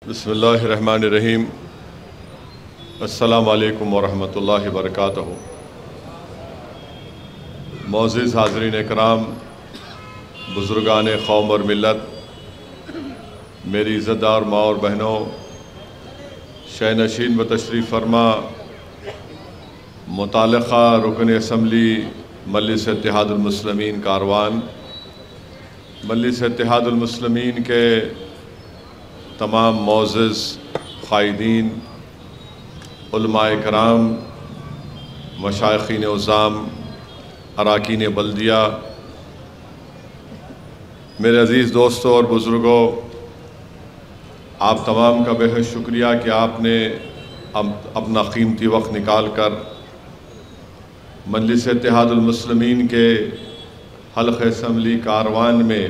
बिस्मिल्लाहिर्रहमानिर्रहीम। अस्सलामु अलैकुम वरहमतुल्लाहि वबरकातुहू। मोअज़्ज़िज़ हाज़रीन इकराम, बुज़ुर्गान क़ौम और मिल्लत, मेरी इज़्ज़तदार माँ और बहनों, शहनशीन व तशरीफ़ फरमा मुताल्लिक़ा रुकन असम्बली मजलिस इत्तेहादुल मुस्लिमीन कारवान, मजलिस इत्तेहादुल मुस्लिमीन के तमाम मोअज़्ज़िज़ क़ाइदीन, उलमाए कराम, मशाइख़ीन उज़्ज़ाम, अराकीन बल्दिया, मेरे अज़ीज़ दोस्तों और बुज़ुर्गों, आप तमाम का बेहद शुक्रिया कि आपने अपना कीमती वक्त निकाल कर मजलिस इत्तेहादुल मुस्लिमीन के हल्क़े असम्बली कारवान में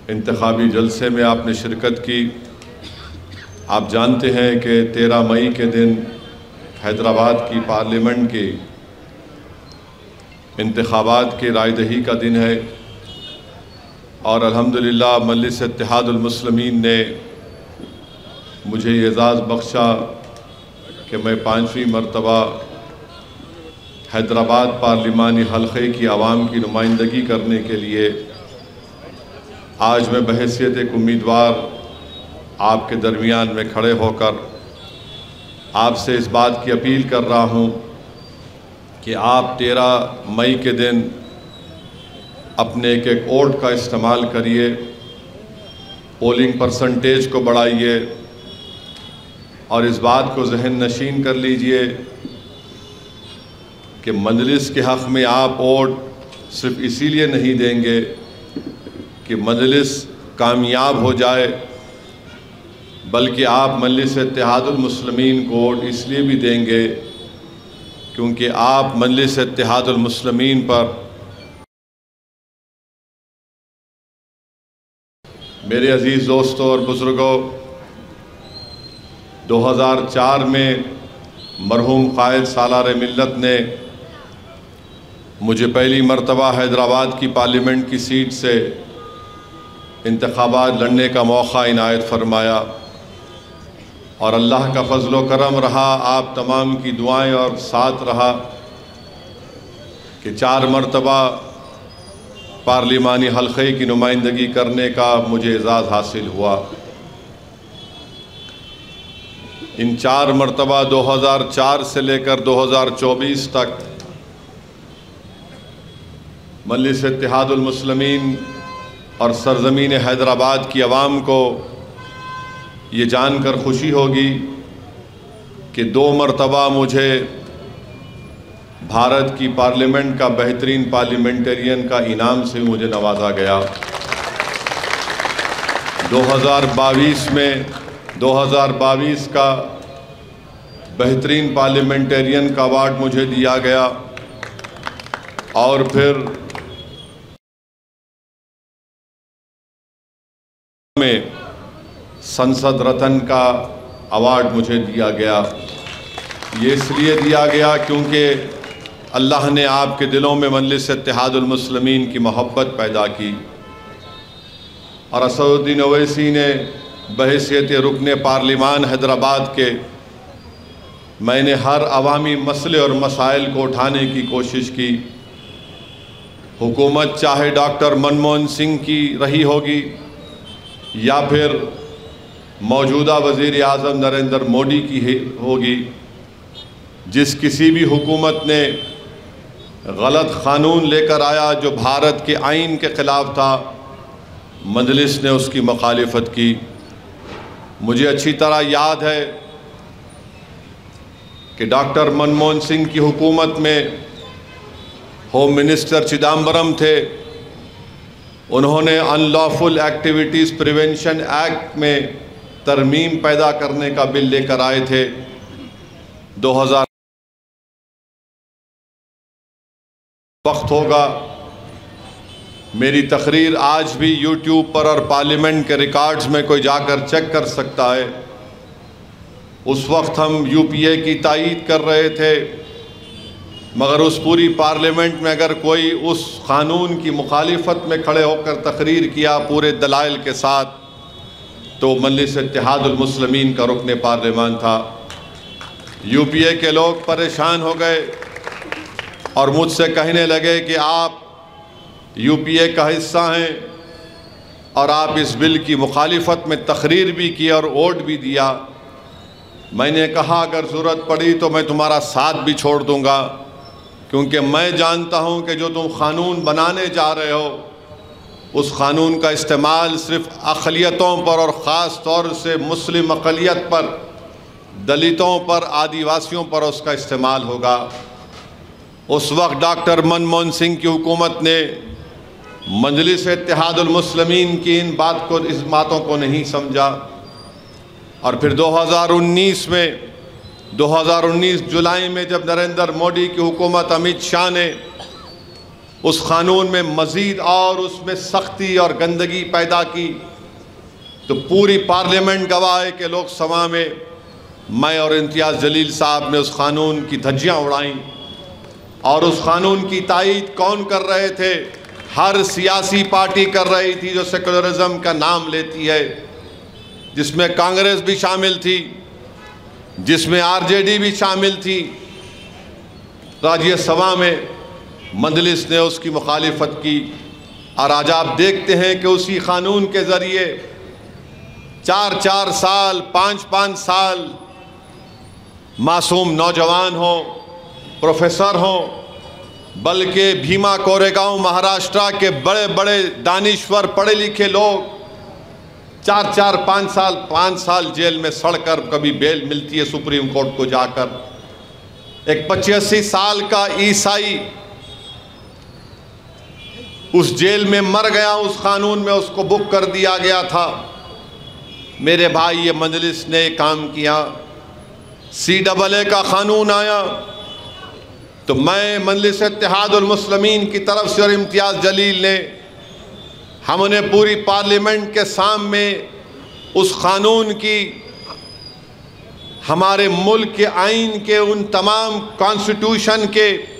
इंतखाबी जलसे में आपने शिरकत की। आप जानते हैं कि 13 मई के दिन हैदराबाद की पार्लियामेंट के इंतखाबात की रायदही का दिन है और अल्हम्दुलिल्लाह मजलिस इत्तेहादुल मुस्लिमीन ने मुझे ये एज़ाज़ बख्शा कि मैं 5वीं मरतबा हैदराबाद पार्लिमानी हल्क़े की आवाम की नुमाइंदगी करने के लिए आज मैं बहैसियत एक उम्मीदवार आपके दरमियान में खड़े होकर आपसे इस बात की अपील कर रहा हूँ कि आप 13 मई के दिन अपने एक एक वोट का इस्तेमाल करिए, पोलिंग परसेंटेज को बढ़ाइए और इस बात को जहन नशीन कर लीजिए कि मजलिस के हक़ में आप वोट सिर्फ़ इसीलिए नहीं देंगे कि मजलिस कामयाब हो जाए, बल्कि आप मजलिस इत्तेहादुल मुस्लिमीन को वोट इसलिए भी देंगे क्योंकि आप मजलिस इत्तेहादुल मुस्लिमीन पर मेरे अज़ीज़ दोस्तों और बुज़ुर्गों 2004 में मरहूम क़ायद सालार मिल्लत ने मुझे पहली मरतबा हैदराबाद की पार्लियामेंट की सीट से इंतखाबात लड़ने का मौका इनायत फरमाया और अल्लाह का फ़ज़्ल व करम रहा, आप तमाम की दुआएं और साथ रहा कि 4 मरतबा पार्लिमानी हल्क़े की नुमाइंदगी करने का मुझे एज़ाज़ हासिल हुआ। इन 4 मरतबा 2004 से लेकर 2024 तक मजलिस इत्तेहादुल मुस्लिमीन और सरज़मीन हैदराबाद की आवाम को ये जानकर खुशी होगी कि 2 मरतबा मुझे भारत की पार्लियामेंट का बेहतरीन पार्लियामेंटेरियन का इनाम से मुझे नवाजा गया। 2022 का बेहतरीन पार्लियामेंटेरियन का अवार्ड मुझे दिया गया और फिर में संसद रत्न का अवार्ड मुझे दिया गया। ये इसलिए दिया गया क्योंकि अल्लाह ने आपके दिलों में मजलिस इत्तेहादुल मुस्लिमीन की मोहब्बत पैदा की और असदुद्दीन ओवैसी ने बहैसियत रुकने पार्लिमान हैदराबाद के मैंने हर अवामी मसले और मसाइल को उठाने की कोशिश की। हुकूमत चाहे डॉक्टर मनमोहन सिंह की रही होगी या फिर मौजूदा वज़ीर आज़म नरेंद्र मोदी की होगी, जिस किसी भी हुकूमत ने गलत क़ानून लेकर आया जो भारत के आइन के ख़िलाफ़ था, मजलिस ने उसकी मुखालिफत की। मुझे अच्छी तरह याद है कि डॉक्टर मनमोहन सिंह की हुकूमत में होम मिनिस्टर चिदम्बरम थे। उन्होंने अनलॉफुल एक्टिविटीज़ प्रिवेंशन एक्ट में तरमीम पैदा करने का बिल लेकर आए थे। 2000 वक्त होगा, मेरी तकरीर आज भी यूट्यूब पर और पार्लियामेंट के रिकॉर्ड्स में कोई जाकर चेक कर सकता है। उस वक्त हम यूपीए की तायीद कर रहे थे, मगर उस पूरी पार्लियामेंट में अगर कोई उस क़ानून की मुखालिफत में खड़े होकर तकरीर किया पूरे दलाइल के साथ तो मजलिस इत्तेहादुल मुस्लिमीन का रुकन पार्लिमान था। यूपीए के लोग परेशान हो गए और मुझसे कहने लगे कि आप यूपीए का हिस्सा हैं और आप इस बिल की मुखालिफत में तकरीर भी की और वोट भी दिया। मैंने कहा अगर ज़रूरत पड़ी तो मैं तुम्हारा साथ भी छोड़ दूंगा, क्योंकि मैं जानता हूं कि जो तुम क़ानून बनाने जा रहे हो उस क़ानून का इस्तेमाल सिर्फ अक़लियतों पर और ख़ास तौर से मुस्लिम अक़लियत पर, दलितों पर, आदिवासियों पर उसका इस्तेमाल होगा। उस वक्त डॉक्टर मनमोहन सिंह की हुकूमत ने मजलिस इत्तेहादुल मुस्लिमीन की इस बातों को नहीं समझा और फिर 2019 जुलाई में जब नरेंद्र मोदी की हुकूमत, अमित शाह ने उस क़ानून में मज़ीद और उसमें सख्ती और गंदगी पैदा की तो पूरी पार्लियामेंट गवाह है कि लोकसभा में मैं और इम्तियाज़ जलील साहब ने उस क़ानून की धज्जियाँ उड़ाईं। और उस क़ानून की तायीद कौन कर रहे थे? हर सियासी पार्टी कर रही थी जो सेकुलरिज्म का नाम लेती है, जिसमें कांग्रेस भी शामिल थी, जिसमें आरजेडी भी शामिल थी। राज्यसभा में मजलिस ने उसकी मुखालिफत की और आज आप देखते हैं कि उसी क़ानून के ज़रिए 4-4 साल, 5-5 साल मासूम नौजवान हो, प्रोफेसर हो, बल्कि भीमा कोरेगांव महाराष्ट्र के बड़े बड़े दानिश्वर पढ़े लिखे लोग 4-4, 5 साल जेल में सड़कर कभी बेल मिलती है सुप्रीम कोर्ट को जाकर। एक 85 साल का ईसाई उस जेल में मर गया, उस कानून में उसको बुक कर दिया गया था। मेरे भाई, ये मजलिस ने काम किया। CAA का कानून आया तो मैं मजलिस इत्तेहादुल मुस्लिमीन की तरफ से और इम्तियाज़ जलील ने, हमने पूरी पार्लियामेंट के सामने उस कानून की, हमारे मुल्क के आइन के उन तमाम कॉन्स्टिट्यूशन के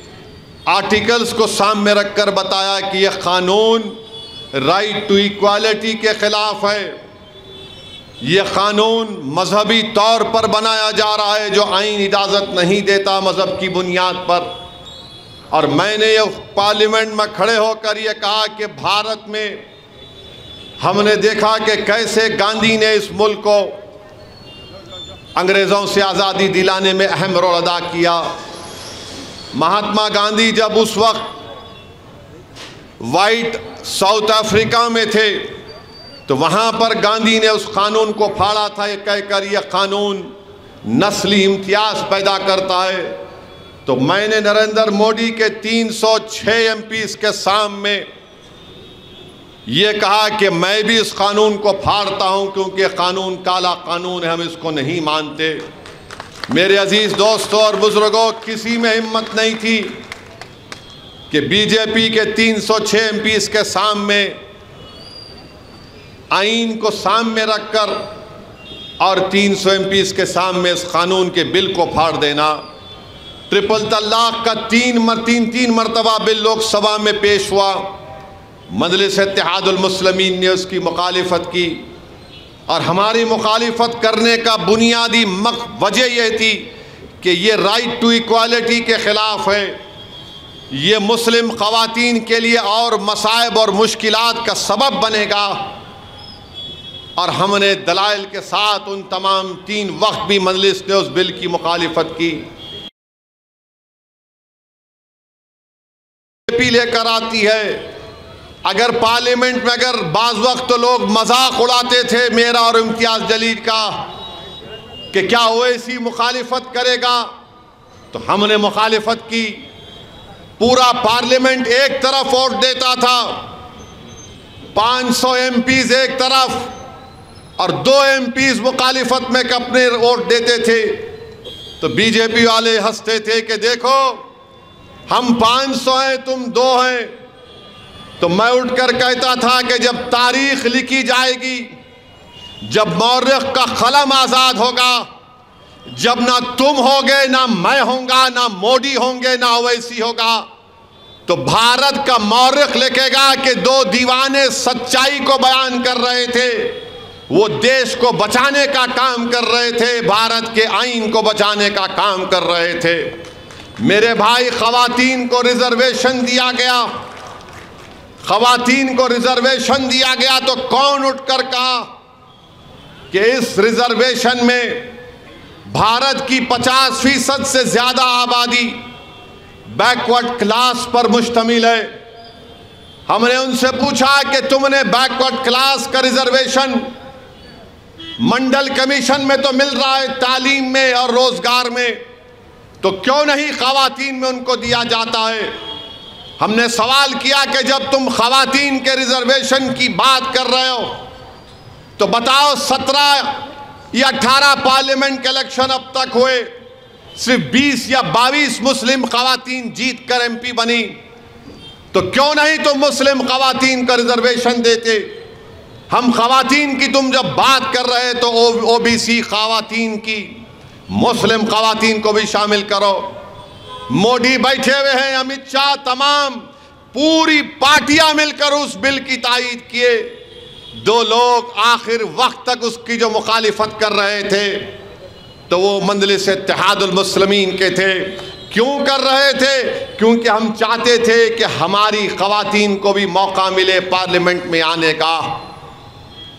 आर्टिकल्स को सामने रखकर बताया कि यह कानून राइट टू इक्वालिटी के ख़िलाफ़ है। यह कानून मजहबी तौर पर बनाया जा रहा है जो आइन इजाज़त नहीं देता मज़हब की बुनियाद पर। और मैंने ये पार्लियामेंट में खड़े होकर ये कहा कि भारत में हमने देखा कि कैसे गांधी ने इस मुल्क को अंग्रेज़ों से आज़ादी दिलाने में अहम रोल अदा किया। महात्मा गांधी जब उस वक्त वाइट साउथ अफ्रीका में थे तो वहाँ पर गांधी ने उस कानून को फाड़ा था, ये कहकर यह कानून नस्ली इम्तियाज़ पैदा करता है। तो मैंने नरेंद्र मोदी के 306 MPs के सामने ये कहा कि मैं भी इस कानून को फाड़ता हूँ, क्योंकि कानून काला कानून है, हम इसको नहीं मानते। मेरे अजीज़ दोस्तों और बुजुर्गों, किसी में हिम्मत नहीं थी कि बीजेपी के 306 MPs के सामने आइन को सामने रखकर और 300 MPs के सामने इस कानून के बिल को फाड़ देना। ट्रिपल तलाक का तीन मरतबा बिल लोकसभा में पेश हुआ, मजलिस इत्तेहादुल मुस्लिमीन ने उसकी मुखालिफत की। और हमारी मुखालिफत करने का बुनियादी वजह यह थी कि ये राइट टू इक्वालिटी के ख़िलाफ़ है, ये मुस्लिम ख़वातीन के लिए और मसाइब और मुश्किलात का सबब बनेगा। और हमने दलाइल के साथ उन तमाम 3 वक्त भी मजलिस ने उस बिल की मुखालिफत की। लेकर आती है, अगर पार्लियामेंट में अगर बाज़ वक्त तो लोग मजाक उड़ाते थे मेरा और इम्तियाज़ जलील का कि क्या ओवैसी मुखालिफत करेगा, तो हमने मुखालिफत की। पूरा पार्लियामेंट एक तरफ वोट देता था, 500 MPs एक तरफ और 2 MPs मुखालिफत में अपने वोट देते थे। तो बीजेपी वाले हंसते थे कि देखो हम 500 हैं, तुम 2 हैं। तो मैं उठकर कहता था कि जब तारीख लिखी जाएगी, जब मौर्ख का कलम आज़ाद होगा, जब ना तुम होगे, ना मैं होगा, ना मोदी होंगे, ना ओवैसी होगा, तो भारत का मौर्ख लिखेगा कि 2 दीवाने सच्चाई को बयान कर रहे थे, वो देश को बचाने का काम कर रहे थे, भारत के आईन को बचाने का काम कर रहे थे। मेरे भाई, खवातीन को रिजर्वेशन दिया गया, खवातीन को रिजर्वेशन दिया गया तो कौन उठकर कहा कि इस रिजर्वेशन में भारत की 50% से ज्यादा आबादी बैकवर्ड क्लास पर मुश्तमिल है। हमने उनसे पूछा कि तुमने बैकवर्ड क्लास का रिजर्वेशन मंडल कमीशन में तो मिल रहा है, तालीम में और रोजगार में, तो क्यों नहीं खवातीन में उनको दिया जाता है? हमने सवाल किया कि जब तुम खवातीन के रिजर्वेशन की बात कर रहे हो तो बताओ, 17 या 18 पार्लियामेंट के इलेक्शन अब तक हुए, सिर्फ 20 या 22 मुस्लिम खवातीन जीत कर MP बनी, तो क्यों नहीं तुम मुस्लिम खवातीन का रिजर्वेशन देते? हम खवातीन की तुम जब बात कर रहे तो OBC खवातीन की, मुस्लिम खवातीन को भी शामिल करो। मोदी बैठे हुए हैं, अमित शाह, तमाम पूरी पार्टियां मिलकर उस बिल की तायीद किए। 2 लोग आखिर वक्त तक उसकी जो मुखालिफत कर रहे थे तो वो मजलिस इत्तेहादुल मुस्लिमीन के थे। क्यों कर रहे थे? क्योंकि हम चाहते थे कि हमारी खवातीन को भी मौका मिले पार्लियामेंट में आने का।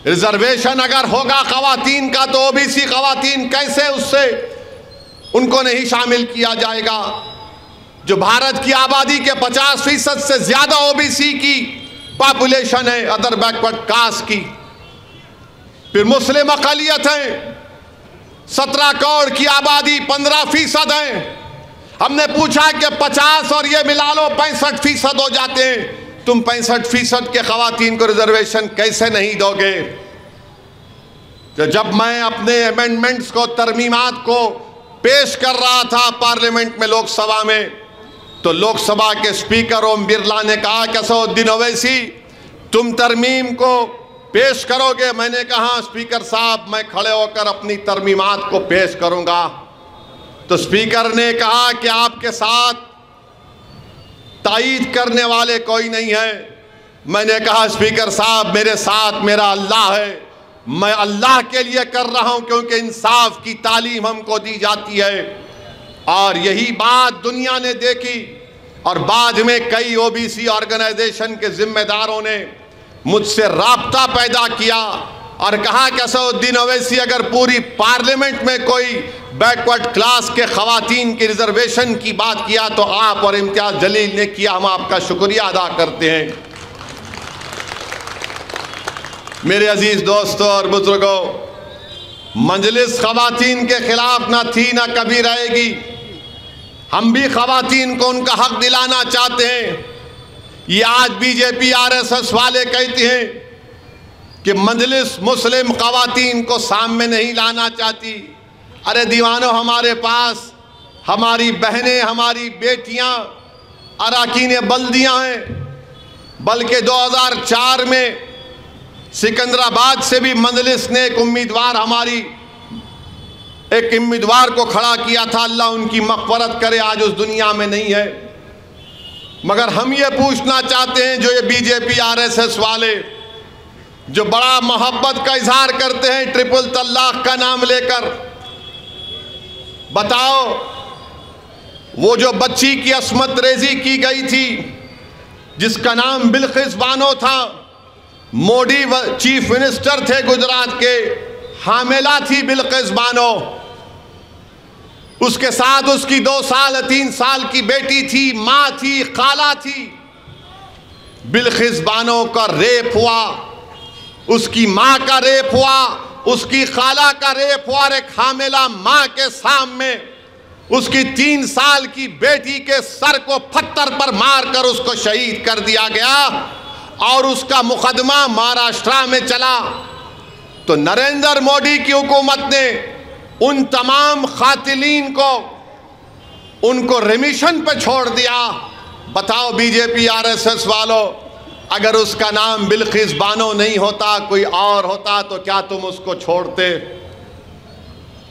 रिजर्वेशन अगर होगा खवातीन का तो OBC खवातीन कैसे उससे उनको नहीं शामिल किया जाएगा? जो भारत की आबादी के 50% से ज्यादा OBC की पॉपुलेशन है, अदर बैकवर्ड कास्ट की। फिर मुस्लिम अक़लियत है, 17 करोड़ की आबादी, 15% है। हमने पूछा कि 50 और ये मिला लो 65% हो जाते हैं, तुम 65% के खवातीन को रिजर्वेशन कैसे नहीं दोगे? तो जब मैं अपने अमेंडमेंट्स को, तरमीमात को पेश कर रहा था पार्लियामेंट में, लोकसभा में, तो लोकसभा के स्पीकर ओम बिरला ने कहा कि असदुद्दीन ओवैसी तुम तरमीम को पेश करोगे? मैंने कहा स्पीकर साहब मैं खड़े होकर अपनी तरमीमात को पेश करूंगा। तो स्पीकर ने कहा कि आपके साथ तायीद करने वाले कोई नहीं है। मैंने कहा स्पीकर साहब मेरे साथ मेरा अल्लाह है, मैं अल्लाह के लिए कर रहा हूं, क्योंकि इंसाफ की तालीम हमको दी जाती है। और यही बात दुनिया ने देखी और बाद में कई OBC ऑर्गेनाइजेशन के जिम्मेदारों ने मुझसे राब्ता पैदा किया और कहा कि असदुद्दीन ओवैसी अगर पूरी पार्लियामेंट में कोई बैकवर्ड क्लास के खवातीन की रिजर्वेशन की बात किया तो आप और इम्तियाज जलील ने किया, हम आपका शुक्रिया अदा करते हैं। मेरे अजीज दोस्तों और बुजुर्गों, मजलिस खवातीन के खिलाफ ना थी ना कभी रहेगी। हम भी खवातीन को उनका हक दिलाना चाहते हैं। ये आज BJP RSS वाले कहते हैं कि मजलिस मुस्लिम खवातीन को सामने नहीं लाना चाहती। अरे दीवानों, हमारे पास हमारी बहनें, हमारी बेटियां अराकीन बल्दियां हैं। बल्कि 2004 में सिकंदराबाद से भी मजलिस ने एक उम्मीदवार को खड़ा किया था। अल्लाह उनकी मग़फ़रत करे, आज उस दुनिया में नहीं है। मगर हम ये पूछना चाहते हैं, जो ये BJP RSS वाले जो बड़ा मोहब्बत का इजहार करते हैं ट्रिपल तलाक का नाम लेकर, बताओ वो जो बच्ची की अस्मत रेजी की गई थी जिसका नाम बिल्किस बानो था, मोदी चीफ मिनिस्टर थे गुजरात के, हामिला थी बिल्किस बानो, उसके साथ उसकी 2 साल 3 साल की बेटी थी, माँ थी, खाला थी। बिल्किस बानो का रेप हुआ, उसकी माँ का रेप हुआ, उसकी खाला का रेप हुआ। एक हामिला माँ के सामने उसकी 3 साल की बेटी के सर को पत्थर पर मारकर उसको शहीद कर दिया गया और उसका मुकदमा महाराष्ट्र में चला। तो नरेंद्र मोदी की हुकूमत ने उन तमाम कातिलीन को उनको रिमिशन पे छोड़ दिया। बताओ BJP RSS वालों, अगर उसका नाम बिल्किस बानो नहीं होता, कोई और होता, तो क्या तुम उसको छोड़ते?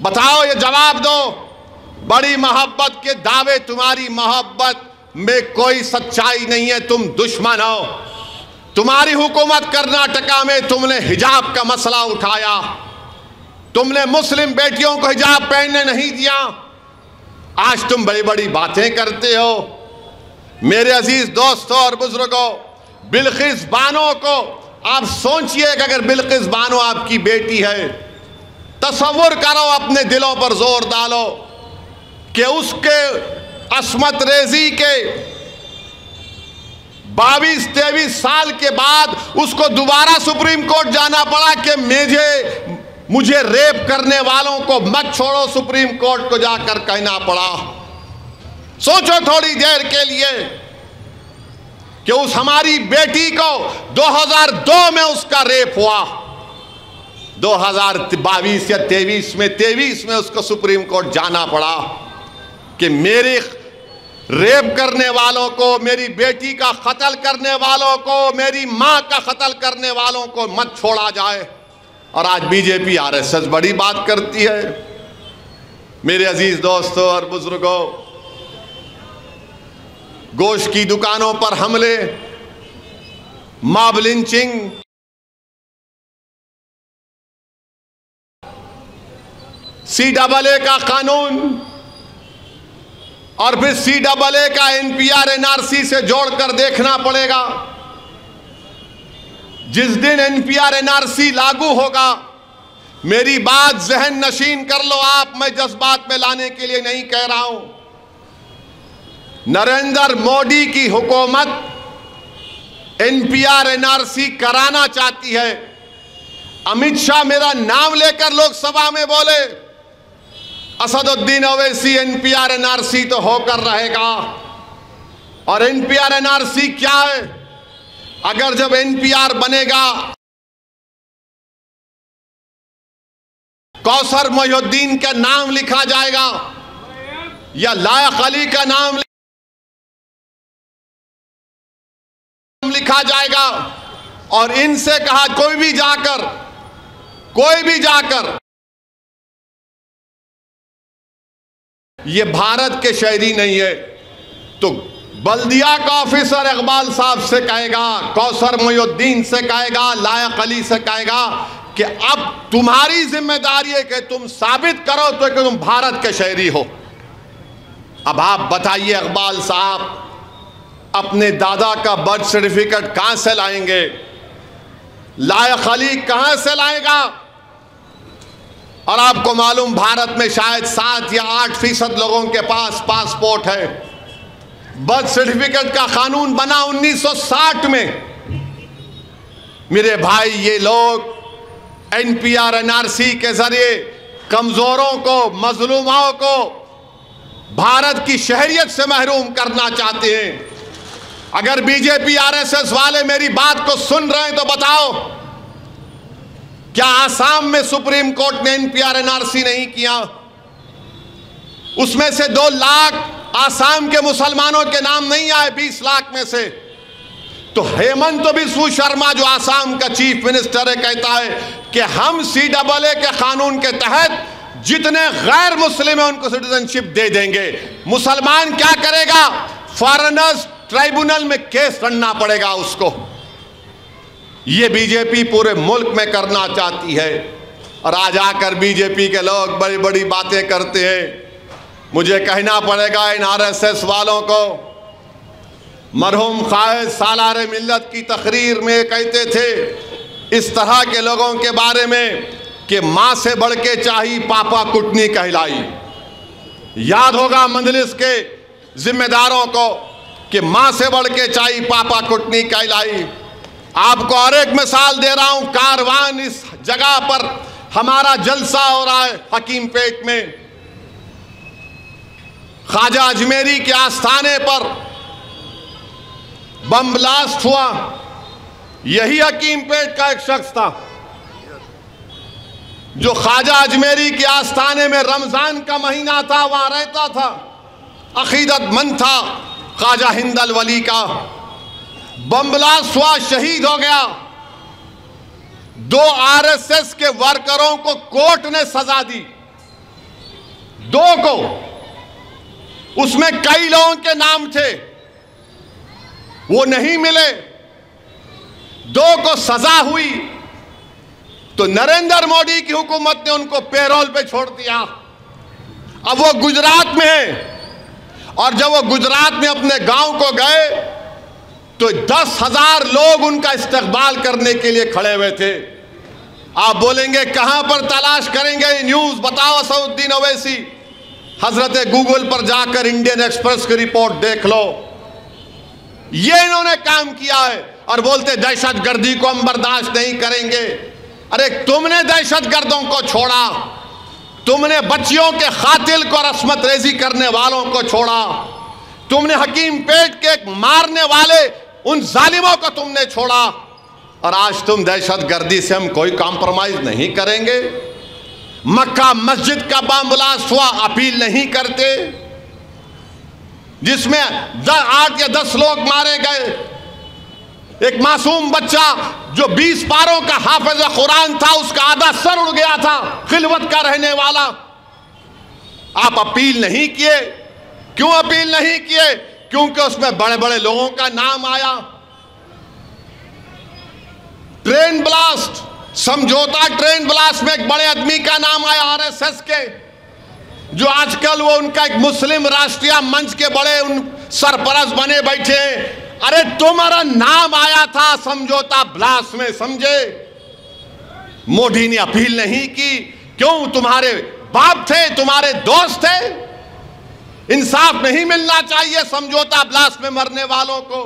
बताओ, ये जवाब दो। बड़ी मोहब्बत के दावे, तुम्हारी मोहब्बत में कोई सच्चाई नहीं है, तुम दुश्मन हो। तुम्हारी हुकूमत कर्नाटका में तुमने हिजाब का मसला उठाया, तुमने मुस्लिम बेटियों को हिजाब पहनने नहीं दिया। आज तुम बड़ी बड़ी बातें करते हो। मेरे अजीज दोस्तों और बुजुर्गों, बिल्किस बानो को आप सोचिए कि अगर बिल्किस बानो आपकी बेटी है, तसव्वुर करो, अपने दिलों पर जोर डालो कि उसके अस्मत रेजी के 22-23 साल के बाद उसको दोबारा सुप्रीम कोर्ट जाना पड़ा कि मुझे रेप करने वालों को मत छोड़ो, सुप्रीम कोर्ट को जाकर कहना पड़ा। सोचो थोड़ी देर के लिए कि उस हमारी बेटी को 2002 में उसका रेप हुआ, 2022 या 23 में उसको सुप्रीम कोर्ट जाना पड़ा कि मेरे रेप करने वालों को, मेरी बेटी का कत्ल करने वालों को, मेरी मां का कत्ल करने वालों को मत छोड़ा जाए। और आज बीजेपी आरएसएस बड़ी बात करती है। मेरे अजीज दोस्तों और बुजुर्गों, गोश्त की दुकानों पर हमले, मॉब लिंचिंग, CAA का कानून और फिर CAA का NPR NRC से जोड़कर देखना पड़ेगा। जिस दिन NPR NRC लागू होगा, मेरी बात जहन नशीन कर लो आप, मैं जज्बात में लाने के लिए नहीं कह रहा हूं। नरेंद्र मोदी की हुकूमत NPR NRC कराना चाहती है। अमित शाह मेरा नाम लेकर लोकसभा में बोले, असदुद्दीन ओवैसी NPR NRC तो होकर रहेगा। और NPR NRC क्या है? अगर जब NPR बनेगा, कौसर मोहिउद्दीन का नाम लिखा जाएगा या लायक अली का नाम लिखा जाएगा, और इनसे कहा कोई भी जाकर ये भारत के शहरी नहीं है, तो बल्दिया का ऑफिसर इकबाल साहब से कहेगा, कौसर मोहिउद्दीन से कहेगा, लायक अली से कहेगा कि अब तुम्हारी जिम्मेदारी है कि तुम साबित करो तो कि तुम भारत के शहरी हो। अब आप बताइए इकबाल साहब, अपने दादा का बर्थ सर्टिफिकेट कहां से लाएंगे? लायक अली कहां से लाएगा? और आपको मालूम, भारत में शायद 7 या 8% लोगों के पास पासपोर्ट है। बर्थ सर्टिफिकेट का कानून बना 1960 में। मेरे भाई, ये लोग NPR NRC के जरिए कमजोरों को, मजलूमों को भारत की शहरियत से महरूम करना चाहते हैं। अगर बीजेपी RSS वाले मेरी बात को सुन रहे हैं तो बताओ, क्या आसाम में सुप्रीम कोर्ट ने NPR NRC नहीं किया? उसमें से 2 लाख आसाम के मुसलमानों के नाम नहीं आए 20 लाख में से। तो हेमंत बिस्व शर्मा जो आसाम का चीफ मिनिस्टर है, कहता है कि हम CAA के कानून के तहत जितने गैर मुस्लिम है उनको सिटीजनशिप दे देंगे। मुसलमान क्या करेगा? फॉरेनर्स ट्राइब्यूनल में केस लड़ना पड़ेगा उसको। ये बीजेपी पूरे मुल्क में करना चाहती है। और आज आकर बीजेपी के लोग बड़ी बड़ी बातें करते हैं। मुझे कहना पड़ेगा इन RSS वालों को, मरहूम कायद सालारे मिल्लत की तकरीर में कहते थे इस तरह के लोगों के बारे में कि माँ से बढ़ के चाही पापा कुटनी कहलाई। याद होगा मजलिस के जिम्मेदारों को कि माँ से बढ़ के चाही पापा कुटनी कहलाई। आपको और एक मिसाल दे रहा हूँ। कारवान इस जगह पर हमारा जलसा हो रहा है हकीम पेट में। ख्वाजा अजमेरी के आस्थाने पर बम ब्लास्ट हुआ। यही हकीम पेट का एक शख्स था जो ख्वाजा अजमेरी के आस्थाने में रमजान का महीना था, वहां रहता था, अकीदतमंद था। ख्वाजा हिंदल वली का बम ब्लास्ट हुआ, शहीद हो गया। 2 RSS के वर्करों को कोर्ट ने सजा दी, 2 को। उसमें कई लोगों के नाम थे, वो नहीं मिले। 2 को सजा हुई तो नरेंद्र मोदी की हुकूमत ने उनको पेरोल पे छोड़ दिया। अब वो गुजरात में है, और जब वो गुजरात में अपने गांव को गए तो 10,000 लोग उनका इस्तकबाल करने के लिए खड़े हुए थे। आप बोलेंगे कहां पर तलाश करेंगे ये न्यूज, बताओ असदुद्दीन ओवैसी। हजरत गूगल पर जाकर इंडियन एक्सप्रेस की रिपोर्ट देख लो। ये इन्होंने काम किया है और बोलते दहशतगर्दी को हम बर्दाश्त नहीं करेंगे। अरे तुमने दहशतगर्दों को छोड़ा, तुमने बच्चियों के कातिल को रस्मत रेजी करने वालों को छोड़ा, तुमने हकीम पेट के मारने वाले उन जालिमों को तुमने छोड़ा, और आज तुम दहशतगर्दी से हम कोई कॉम्प्रोमाइज नहीं करेंगे। मक्का मस्जिद का बम ब्लास्ट हुआ, अपील नहीं करते, जिसमें 8 या 10 लोग मारे गए। एक मासूम बच्चा जो 20 पारों का हाफिज कुरान था, उसका आधा सर उड़ गया था, खिलवत का रहने वाला। आप अपील नहीं किए। क्यों अपील नहीं किए? क्योंकि उसमें बड़े बड़े लोगों का नाम आया। ट्रेन ब्लास्ट, समझौता ट्रेन ब्लास्ट में एक बड़े आदमी का नाम आया, आरएसएस के, जो आजकल वो उनका एक मुस्लिम राष्ट्रीय मंच के बड़े उन सरपरस्त बने बैठे। अरे तुम्हारा नाम आया था समझौता ब्लास्ट में, समझे? मोदी ने अपील नहीं की। क्यों? तुम्हारे बाप थे, तुम्हारे दोस्त थे। इंसाफ नहीं मिलना चाहिए समझौता ब्लास्ट में मरने वालों को,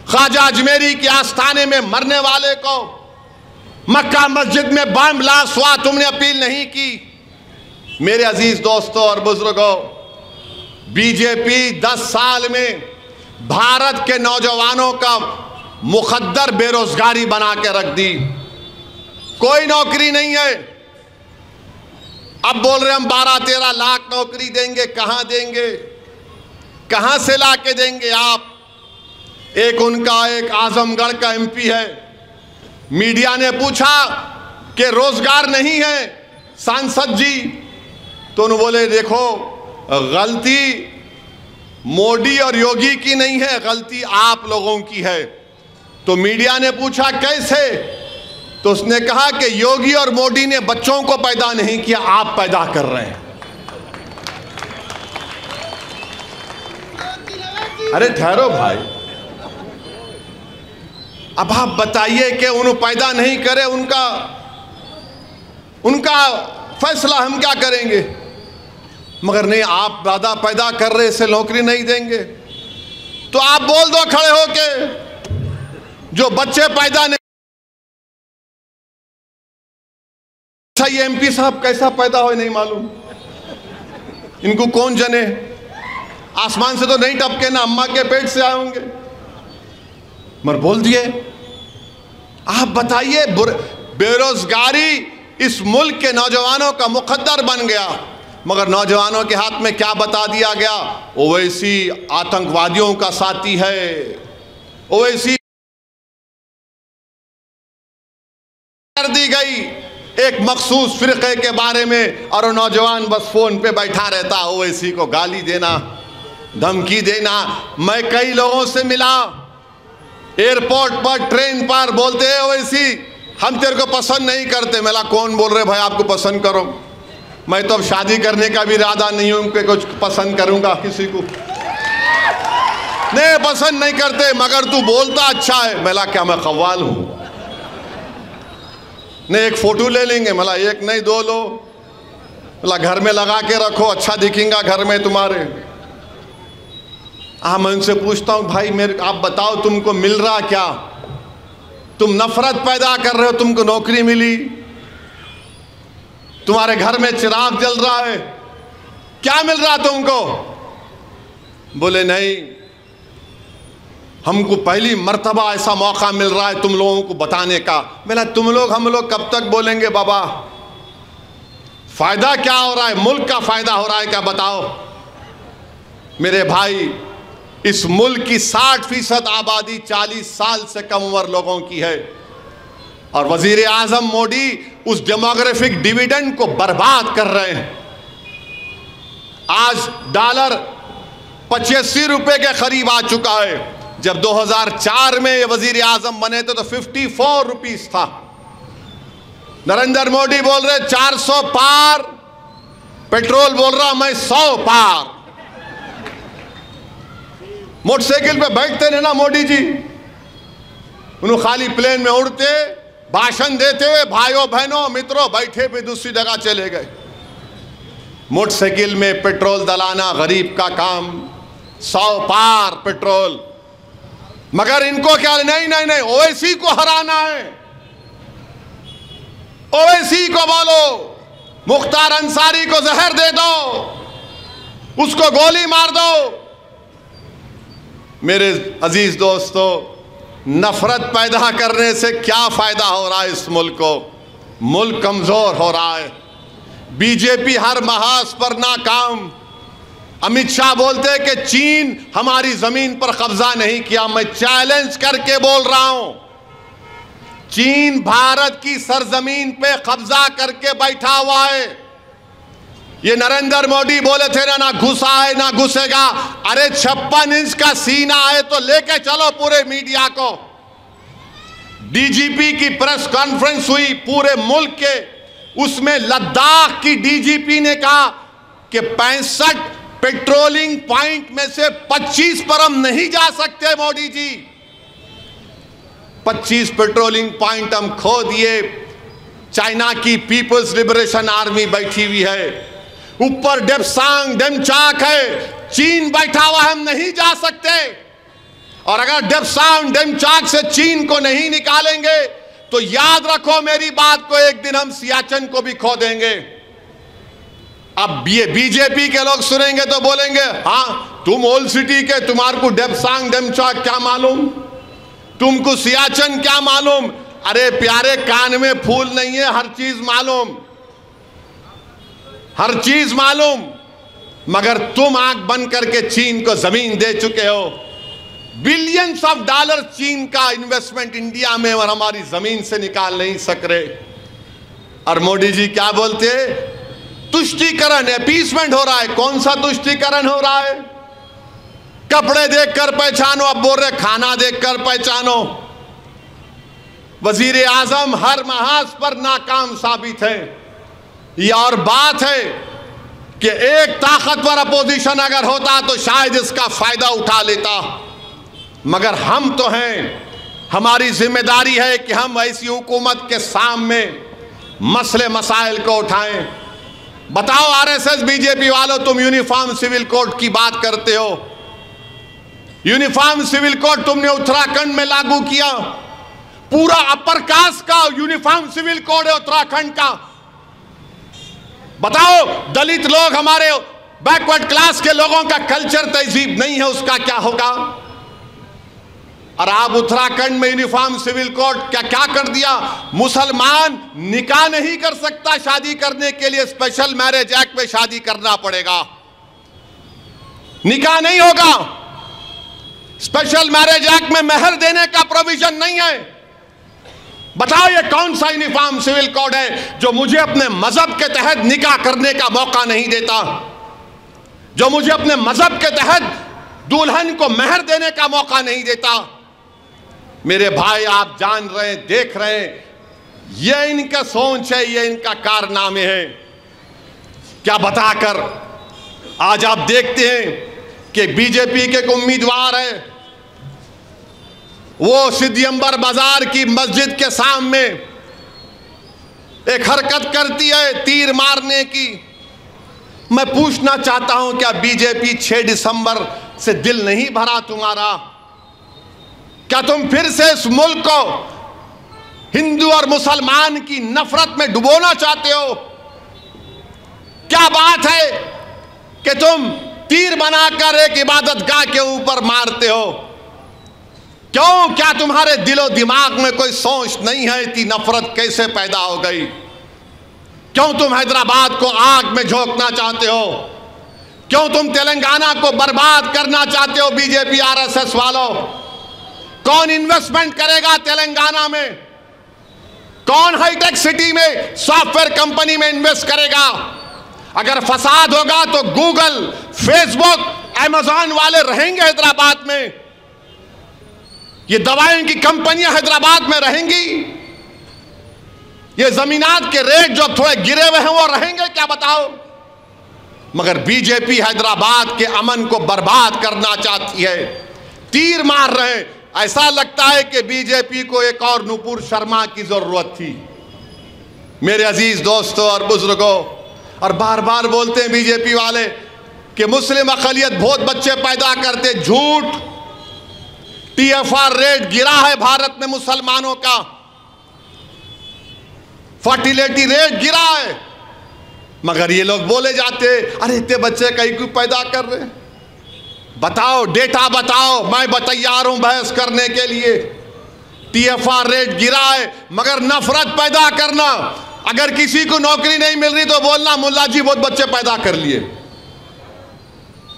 ख्वाजा अजमेरी के आस्थाने में मरने वाले को, मक्का मस्जिद में बम ब्लास्ट हुआ, तुमने अपील नहीं की। मेरे अजीज दोस्तों और बुजुर्गों, बीजेपी 10 साल में भारत के नौजवानों का मुखद्दर बेरोजगारी बना के रख दी। कोई नौकरी नहीं है। अब बोल रहे हम 12-13 लाख नौकरी देंगे। कहां देंगे? कहां से लाके देंगे आप? एक उनका एक आजमगढ़ का एमपी है, मीडिया ने पूछा कि रोजगार नहीं है सांसद जी, तो उन्होंने बोले देखो गलती मोदी और योगी की नहीं है, गलती आप लोगों की है। तो मीडिया ने पूछा कैसे? तो उसने कहा कि योगी और मोदी ने बच्चों को पैदा नहीं किया, आप पैदा कर रहे हैं। अरे ठहरो भाई, अब आप बताइए कि उन्होंने पैदा नहीं करे, उनका फैसला, हम क्या करेंगे? मगर नहीं, आप ज्यादा पैदा कर रहे, इससे नौकरी नहीं देंगे। तो आप बोल दो खड़े होके, जो बच्चे पैदा नहीं। अच्छा, ये एमपी साहब कैसा पैदा हो नहीं मालूम, इनको कौन जने? आसमान से तो नहीं टपके ना, अम्मा के पेट से आए होंगे। मगर बोल दिए। आप बताइए, बेरोजगारी इस मुल्क के नौजवानों का मुकद्दर बन गया, मगर नौजवानों के हाथ में क्या बता दिया गया? ओवैसी आतंकवादियों का साथी है, ओवैसी कर दी गई एक मखसूस फिरके के बारे में, और नौजवान बस फोन पे बैठा रहता, ओवैसी को गाली देना, धमकी देना। मैं कई लोगों से मिला एयरपोर्ट पर, ट्रेन पर, बोलते हैं ओवैसी हम तेरे को पसंद नहीं करते। मेरा कौन बोल रहे भाई आपको पसंद करो? मैं तो अब शादी करने का भी इरादा नहीं हूं कि कुछ पसंद करूंगा किसी को। नहीं, पसंद नहीं करते, मगर तू बोलता अच्छा है। मेरा क्या मैं कव्वाल हूं? नहीं, एक फोटो ले लेंगे। मला एक नहीं 2 लो, मला घर में लगा के रखो, अच्छा दिखेगा घर में तुम्हारे। मैं उनसे पूछता हूं भाई मेरे, आप बताओ तुमको मिल रहा क्या? तुम नफरत पैदा कर रहे हो, तुमको नौकरी मिली, तुम्हारे घर में चिराग जल रहा है, क्या मिल रहा तुमको? बोले नहीं, हमको पहली मर्तबा ऐसा मौका मिल रहा है तुम लोगों को बताने का। मैंने तुम लोग हम लोग कब तक बोलेंगे बाबा? फायदा क्या हो रहा है? मुल्क का फायदा हो रहा है क्या? बताओ मेरे भाई। इस मुल्क की 60% आबादी 40 साल से कम उम्र लोगों की है, और वजीर आजम मोदी उस डेमोग्राफिक डिविडेंड को बर्बाद कर रहे हैं। आज डॉलर 85 रुपए के करीब आ चुका है, जब 2004 में ये वजीर आजम बने थे तो 54 रुपीस था। नरेंद्र मोदी बोल रहे 400 पार, पेट्रोल बोल रहा मैं 100 पार। मोटरसाइकिल पे बैठते ने ना मोदी जी, उन्होंने खाली प्लेन में उड़ते, भाषण देते, भाइयों बहनों मित्रों बैठे पे दूसरी जगह चले गए। मोटरसाइकिल में पेट्रोल दलाना गरीब का काम, 100 पार पेट्रोल। मगर इनको क्या, नहीं नहीं नहीं, ओवैसी को हराना है, ओवैसी को बोलो, मुख्तार अंसारी को जहर दे दो, उसको गोली मार दो। मेरे अजीज दोस्तों, नफरत पैदा करने से क्या फायदा हो रहा है इस मुल्क को? मुल्क कमजोर हो रहा है। बीजेपी हर महाज पर नाकाम। अमित शाह बोलते हैं कि चीन हमारी जमीन पर कब्जा नहीं किया। मैं चैलेंज करके बोल रहा हूं, चीन भारत की सरजमीन पे कब्जा करके बैठा हुआ है। ये नरेंद्र मोदी बोले थे ना घुसा है ना घुसेगा। अरे 56 इंच का सीना है तो लेके चलो पूरे मीडिया को। डीजीपी की प्रेस कॉन्फ्रेंस हुई पूरे मुल्क के, उसमें लद्दाख की डीजीपी ने कहा कि 65 पेट्रोलिंग पॉइंट में से 25 पर हम नहीं जा सकते मोदी जी। 25 पेट्रोलिंग पॉइंट हम खो दिए। चाइना की पीपल्स लिबरेशन आर्मी बैठी हुई है, ऊपर डेप्सांग डेमचाक है, चीन बैठा हुआ, हम नहीं जा सकते। और अगर डेप्सांग डेमचाक से चीन को नहीं निकालेंगे तो याद रखो मेरी बात को, एक दिन हम सियाचिन को भी खो देंगे। अब ये बीजेपी के लोग सुनेंगे तो बोलेंगे हाँ तुम ओल्ड सिटी के, तुम्हारे को डेप्सांग डेमचाक क्या मालूम, तुमको सियाचिन क्या मालूम। अरे प्यारे, कान में फूल नहीं है, हर चीज मालूम, हर चीज मालूम। मगर तुम आंख बंद करके चीन को जमीन दे चुके हो। बिलियंस ऑफ डॉलर चीन का इन्वेस्टमेंट इंडिया में, और हमारी जमीन से निकाल नहीं सक रहे। और मोदी जी क्या बोलते, तुष्टीकरण, अपीसमेंट हो रहा है। कौन सा तुष्टीकरण हो रहा है? कपड़े देखकर पहचानो, अब बोल रहे खाना देखकर पहचानो। वजीर आजम हर महाज पर नाकाम साबित है। यह और बात है कि एक ताकतवर अपोजिशन अगर होता तो शायद इसका फायदा उठा लेता, मगर हम तो हैं। हमारी जिम्मेदारी है कि हम ऐसी हुकूमत के सामने मसले मसाइल को उठाएं। बताओ आरएसएस बीजेपी वालों, तुम यूनिफॉर्म सिविल कोड की बात करते हो। यूनिफॉर्म सिविल कोड तुमने उत्तराखंड में लागू किया, पूरा अपर कास्ट का यूनिफॉर्म सिविल कोड है उत्तराखंड का। बताओ दलित लोग, हमारे बैकवर्ड क्लास के लोगों का कल्चर तहजीब नहीं है, उसका क्या होगा? और आप उत्तराखंड में यूनिफॉर्म सिविल कोड क्या कर दिया? मुसलमान निकाह नहीं कर सकता, शादी करने के लिए स्पेशल मैरिज एक्ट में शादी करना पड़ेगा, निकाह नहीं होगा। स्पेशल मैरिज एक्ट में मेहर देने का प्रोविजन नहीं है। बताओ ये कौन सा यूनिफॉर्म सिविल कोड है जो मुझे अपने मजहब के तहत निकाह करने का मौका नहीं देता, जो मुझे अपने मजहब के तहत दुल्हन को मेहर देने का मौका नहीं देता? मेरे भाई, आप जान रहे हैं, देख रहे हैं, ये इनका सोच है, ये इनका कारनामे है। क्या बताकर आज आप देखते हैं कि बीजेपी के उम्मीदवार है, वो सिद्धियंबर बाजार की मस्जिद के सामने एक हरकत करती है तीर मारने की। मैं पूछना चाहता हूं, क्या बीजेपी 6 दिसंबर से दिल नहीं भरा तुम्हारा? क्या तुम फिर से इस मुल्क को हिंदू और मुसलमान की नफरत में डुबोना चाहते हो? क्या बात है कि तुम तीर बनाकर एक इबादतगाह के ऊपर मारते हो? क्यों? क्या तुम्हारे दिलो दिमाग में कोई सोच नहीं है? इतनी नफरत कैसे पैदा हो गई? क्यों तुम हैदराबाद को आग में झोंकना चाहते हो? क्यों तुम तेलंगाना को बर्बाद करना चाहते हो? बीजेपी आरएसएस वालों, कौन इन्वेस्टमेंट करेगा तेलंगाना में? कौन हाईटेक सिटी में सॉफ्टवेयर कंपनी में इन्वेस्ट करेगा? अगर फसाद होगा तो गूगल, फेसबुक, अमेज़न वाले रहेंगे हैदराबाद में? ये दवाइयों की कंपनियां हैदराबाद में रहेंगी? ये जमीनात के रेट जो थोड़े गिरे हुए हैं वो रहेंगे क्या, बताओ? मगर बीजेपी हैदराबाद के अमन को बर्बाद करना चाहती है, तीर मार रहे हैं। ऐसा लगता है कि बीजेपी को एक और नुपुर शर्मा की जरूरत थी। मेरे अजीज दोस्तों और बुजुर्गों, और बार बार बोलते हैं बीजेपी वाले कि मुस्लिम अक़लियत बहुत बच्चे पैदा करते, झूठ। TFR रेट गिरा है भारत में मुसलमानों का, फर्टिलिटी रेट गिरा है, मगर ये लोग बोले जाते अरे इतने बच्चे कहीं क्यों पैदा कर रहे हैं? बताओ, डेटा बताओ, मैं तैयार हूं बहस करने के लिए। TFR रेट गिरा है, मगर नफरत पैदा करना, अगर किसी को नौकरी नहीं मिल रही तो बोलना मुल्ला जी बहुत बच्चे पैदा कर लिए।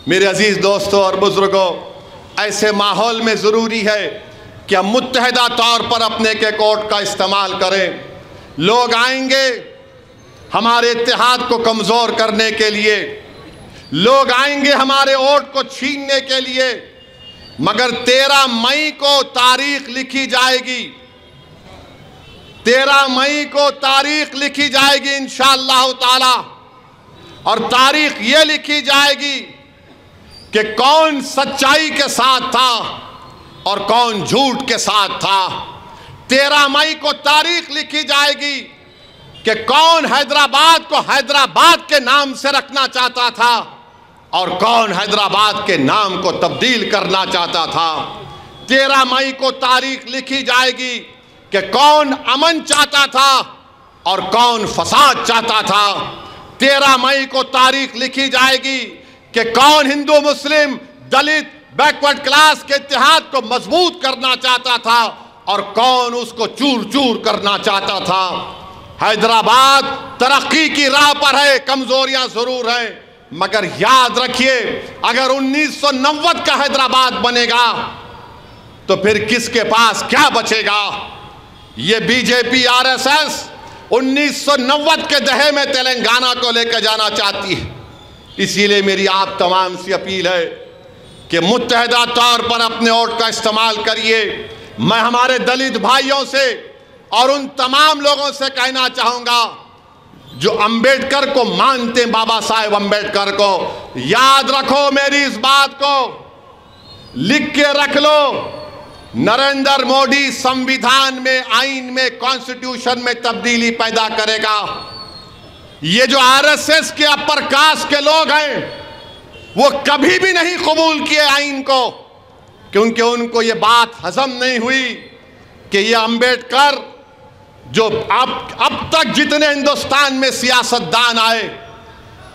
मेरे अजीज दोस्तों और बुजुर्गों, ऐसे माहौल में जरूरी है कि हम मुत्तहिदा तौर पर अपने के कोर्ट का इस्तेमाल करें। लोग आएंगे हमारे इत्तेहाद को कमजोर करने के लिए, लोग आएंगे हमारे वोट को छीनने के लिए, मगर 13 मई को तारीख लिखी जाएगी। 13 मई को तारीख लिखी जाएगी इंशाअल्लाह ताला, और तारीख ये लिखी जाएगी कि कौन सच्चाई के साथ था और कौन झूठ के साथ था। 13 मई को तारीख लिखी जाएगी कि कौन हैदराबाद को हैदराबाद के नाम से रखना चाहता था और कौन हैदराबाद के नाम को तब्दील करना चाहता था। 13 मई को तारीख लिखी जाएगी कि कौन अमन चाहता था और कौन फसाद चाहता था। 13 मई को तारीख लिखी जाएगी कि कौन हिंदू मुस्लिम दलित बैकवर्ड क्लास के इत्तेहाद को मजबूत करना चाहता था और कौन उसको चूर चूर करना चाहता था। हैदराबाद तरक्की की राह पर है, कमजोरियां जरूर हैं, मगर याद रखिए अगर 1990 का हैदराबाद बनेगा तो फिर किसके पास क्या बचेगा। ये बीजेपी RSS 1990 के दहे में तेलंगाना को लेकर जाना चाहती है। इसीलिए मेरी आप तमाम से अपील है कि मुत्तहिदा तौर पर अपने वोट का इस्तेमाल करिए। मैं हमारे दलित भाइयों से और उन तमाम लोगों से कहना चाहूंगा जो अंबेडकर को मानते हैं, बाबा साहेब अंबेडकर को, याद रखो मेरी इस बात को, लिख के रख लो। नरेंद्र मोदी संविधान में, आइन में, कॉन्स्टिट्यूशन में तब्दीली पैदा करेगा। ये जो RSS के अपर कास्ट के लोग हैं वो कभी भी नहीं कबूल किए आइन को, क्योंकि उनको ये बात हजम नहीं हुई कि ये अंबेडकर जो अब तक जितने हिंदुस्तान में सियासतदान आए,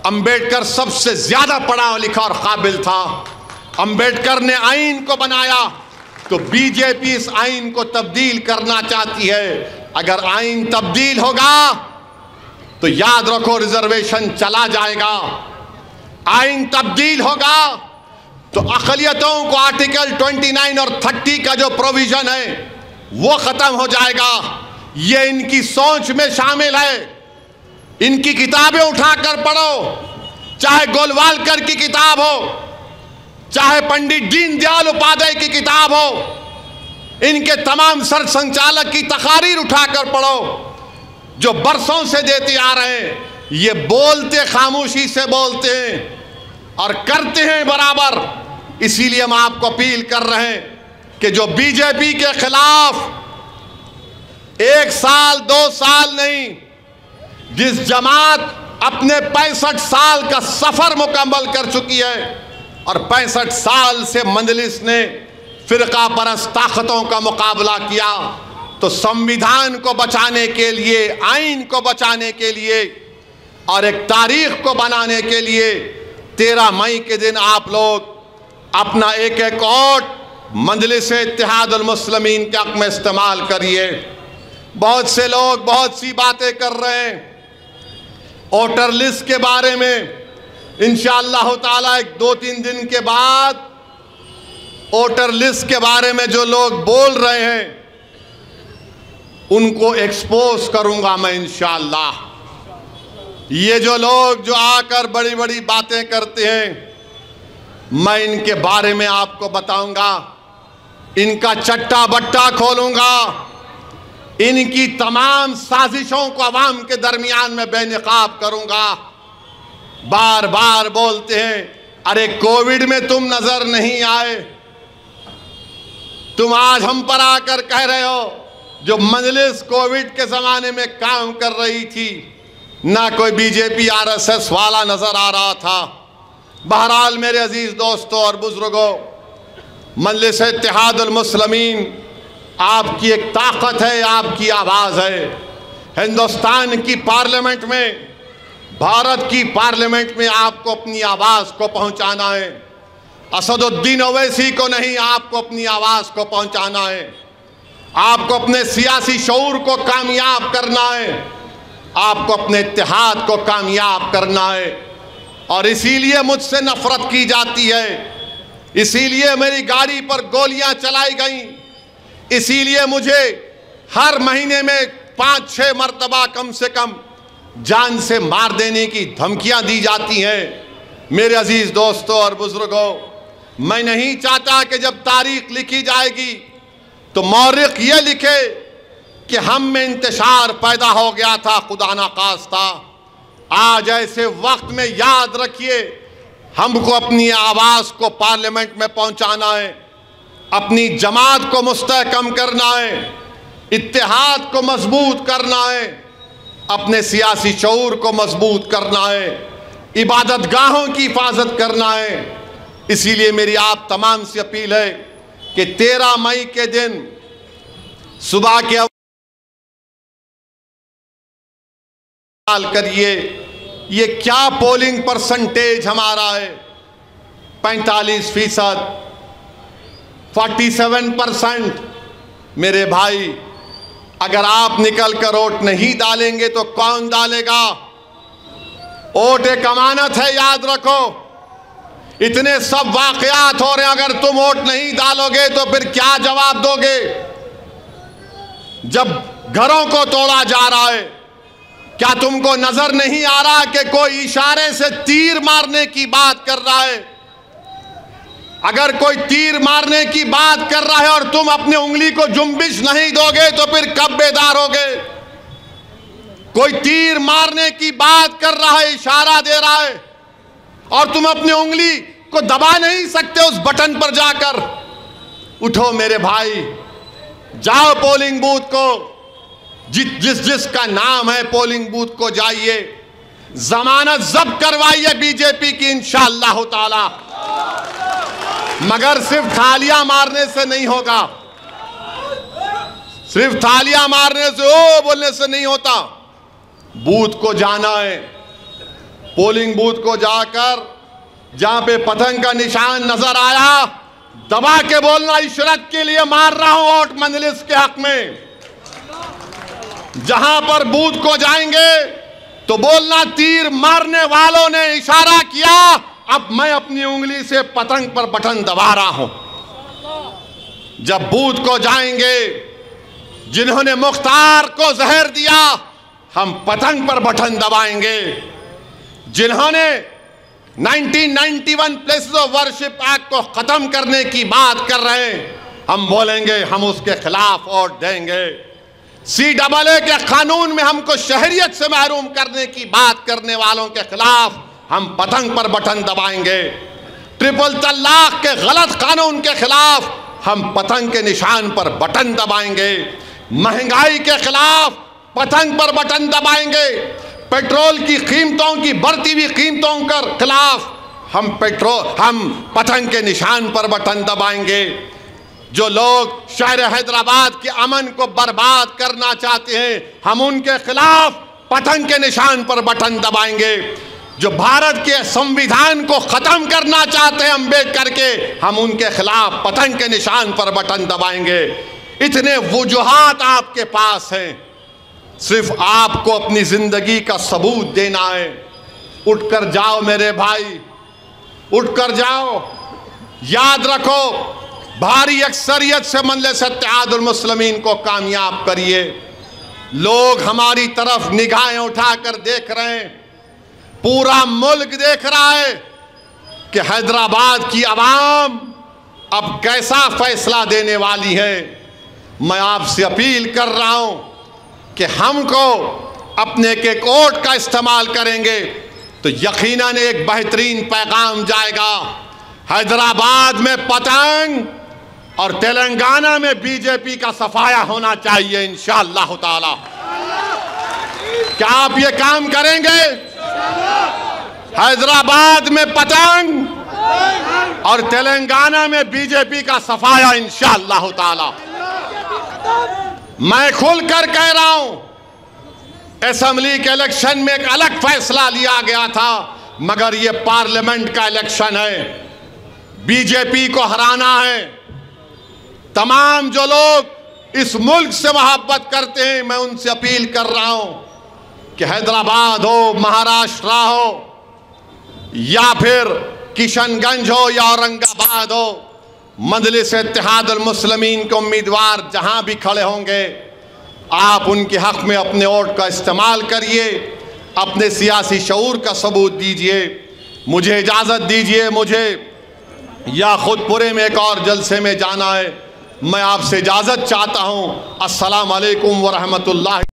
अंबेडकर सबसे ज्यादा पढ़ा लिखा और काबिल था। अंबेडकर ने आइन को बनाया, तो बीजेपी इस आइन को तब्दील करना चाहती है। अगर आइन तब्दील होगा तो याद रखो रिजर्वेशन चला जाएगा। आइन तब्दील होगा तो अक़लियतों को आर्टिकल 29 और 30 का जो प्रोविजन है वो खत्म हो जाएगा। ये इनकी सोच में शामिल है। इनकी किताबें उठाकर पढ़ो, चाहे गोलवालकर की किताब हो, चाहे पंडित दीनदयाल उपाध्याय की किताब हो, इनके तमाम सर संचालक की तकारीर उठाकर पढ़ो जो बरसों से देते आ रहे हैं। ये बोलते खामोशी से बोलते हैं और करते हैं बराबर। इसीलिए हम आपको अपील कर रहे हैं कि जो बीजेपी के खिलाफ 1 साल 2 साल नहीं, जिस जमात अपने 65 साल का सफर मुकम्मल कर चुकी है और 65 साल से मजलिस ने फिरका परस्त ताकतों का मुकाबला किया, तो संविधान को बचाने के लिए, आइन को बचाने के लिए और एक तारीख को बनाने के लिए 13 मई के दिन आप लोग अपना एक एक वोट मजलिस इत्तेहादुल मुस्लिमीन के हक में इस्तेमाल करिए। बहुत से लोग बहुत सी बातें कर रहे हैं वोटर लिस्ट के बारे में। इंशाअल्लाह ताला 2-3 दिन के बाद वोटर लिस्ट के बारे में जो लोग बोल रहे हैं उनको एक्सपोज करूंगा मैं इंशाअल्लाह। ये जो लोग जो आकर बड़ी बड़ी बातें करते हैं, मैं इनके बारे में आपको बताऊंगा इनका चट्टा बट्टा खोलूंगा, इनकी तमाम साजिशों को अवाम के दरमियान में बेनकाब करूंगा। बार बार बोलते हैं अरे कोविड में तुम नजर नहीं आए, तुम आज हम पर आकर कह रहे हो जो मजलिस कोविड के जमाने में काम कर रही थी ना कोई बीजेपी आरएसएस वाला नजर आ रहा था। बहरहाल मेरे अजीज दोस्तों और बुजुर्गों, मजलिस इत्तेहादुल मुस्लिमीन आपकी एक ताकत है, आपकी आवाज़ है। हिंदुस्तान की पार्लियामेंट में, भारत की पार्लियामेंट में आपको अपनी आवाज़ को पहुंचाना है। असदुद्दीन ओवैसी को नहीं, आपको अपनी आवाज़ को पहुंचाना है। आपको अपने सियासी शऊर को कामयाब करना है, आपको अपने इत्तेहाद को कामयाब करना है। और इसीलिए मुझसे नफरत की जाती है, इसीलिए मेरी गाड़ी पर गोलियां चलाई गई, इसीलिए मुझे हर महीने में 5-6 मरतबा कम से कम जान से मार देने की धमकियां दी जाती हैं। मेरे अजीज दोस्तों और बुजुर्गों, मैं नहीं चाहता कि जब तारीख लिखी जाएगी तो मौरिख ये लिखे कि हम में इंतशार पैदा हो गया था, खुदा ना खास्ता। आज ऐसे वक्त में याद रखिए, हमको अपनी आवाज़ को पार्लियामेंट में पहुंचाना है, अपनी जमात को मुस्तहकम करना है, इत्तेहाद को मजबूत करना है, अपने सियासी शऊर को मजबूत करना है, इबादत गाहों की हिफाजत करना है। इसीलिए मेरी आप तमाम से अपील है कि 13 मई के दिन सुबह के करिए ये क्या पोलिंग परसेंटेज हमारा है, 45%, 47%। मेरे भाई, अगर आप निकल कर वोट नहीं डालेंगे तो कौन डालेगा? वोट एक अमानत है, याद रखो। इतने सब वाकयात हो रहे हैं, अगर तुम वोट नहीं डालोगे तो फिर क्या जवाब दोगे? जब घरों को तोड़ा जा रहा है, क्या तुमको नजर नहीं आ रहा कि कोई इशारे से तीर मारने की बात कर रहा है? अगर कोई तीर मारने की बात कर रहा है और तुम अपनी उंगली को जुम्बिश नहीं दोगे तो फिर कब बेदार होगे? कोई तीर मारने की बात कर रहा है, इशारा दे रहा है, और तुम अपनी उंगली को दबा नहीं सकते उस बटन पर जाकर। उठो मेरे भाई, जाओ पोलिंग बूथ को, जिसका नाम है पोलिंग बूथ को जाइए, जमानत जब्त करवाइए बीजेपी की इंशाअल्लाह ताला। मगर सिर्फ थालियां मारने से नहीं होगा, सिर्फ थालियां मारने से, ओ बोलने से नहीं होता। बूथ को जाना है, पोलिंग बूथ को जाकर जहां पे पतंग का निशान नजर आया, दबा के बोलना इशरत के लिए मार रहा हूं वोट मजलिस के हक में। जहां पर बूथ को जाएंगे तो बोलना तीर मारने वालों ने इशारा किया, अब मैं अपनी उंगली से पतंग पर बटन दबा रहा हूं। जब बूथ को जाएंगे, जिन्होंने मुख्तार को जहर दिया, हम पतंग पर बटन दबाएंगे। जिन्होंने 1991 प्लेसेस ऑफ वर्शिप एक्ट को खत्म करने की बात कर रहे हैं, हम बोलेंगे, हम उसके खिलाफ वोट देंगे। CAA के कानून में हमको शहरियत से महरूम करने की बात करने वालों के खिलाफ हम पतंग पर बटन दबाएंगे। ट्रिपल तलाक के गलत कानून के खिलाफ हम पतंग के निशान पर बटन दबाएंगे। महंगाई के खिलाफ पतंग पर बटन दबाएंगे। पेट्रोल की कीमतों की बढ़ती हुई कीमतों के खिलाफ हम पतंग के निशान पर बटन दबाएंगे। जो लोग शहर हैदराबाद के अमन को बर्बाद करना चाहते हैं, हम उनके खिलाफ पतंग के निशान पर बटन दबाएंगे। जो भारत के संविधान को खत्म करना चाहते हैं अम्बेडकर के, हम उनके खिलाफ पतंग के निशान पर बटन दबाएंगे। इतने वजूहात आपके पास हैं, सिर्फ आपको अपनी जिंदगी का सबूत देना है। उठकर जाओ मेरे भाई, उठकर जाओ। याद रखो, भारी अक्सरियत से मजलिस इत्तेहादुल मुस्लिमीन को कामयाब करिए। लोग हमारी तरफ निगाहें उठाकर देख रहे हैं, पूरा मुल्क देख रहा है कि हैदराबाद की आवाम अब कैसा फैसला देने वाली है। मैं आपसे अपील कर रहा हूं कि हमको अपने के वोट का इस्तेमाल करेंगे तो यकीनन एक बेहतरीन पैगाम जाएगा। हैदराबाद में पतंग और तेलंगाना में बीजेपी का सफाया होना चाहिए इंशाअल्लाह ताला। क्या आप ये काम करेंगे? हैदराबाद में पतंग और तेलंगाना में बीजेपी का सफाया इंशाअल्लाह ताला। मैं खुलकर कह रहा हूं, असेंबली के इलेक्शन में एक अलग फैसला लिया गया था, मगर ये पार्लियामेंट का इलेक्शन है। बीजेपी को हराना है। तमाम जो लोग इस मुल्क से मोहब्बत करते हैं, मैं उनसे अपील कर रहा हूं कि हैदराबाद हो, महाराष्ट्र हो, या फिर किशनगंज हो या औरंगाबाद हो, मजलिस इत्तेहादुल मुस्लिमीन के उम्मीदवार जहां भी खड़े होंगे, आप उनके हक में अपने वोट का इस्तेमाल करिए, अपने सियासी शऊर का सबूत दीजिए। मुझे इजाज़त दीजिए, मुझे या खुदपुरे में एक और जलसे में जाना है। मैं आपसे इजाज़त चाहता हूँ। अस्सलाम वालेकुम व रहमतुल्लाह।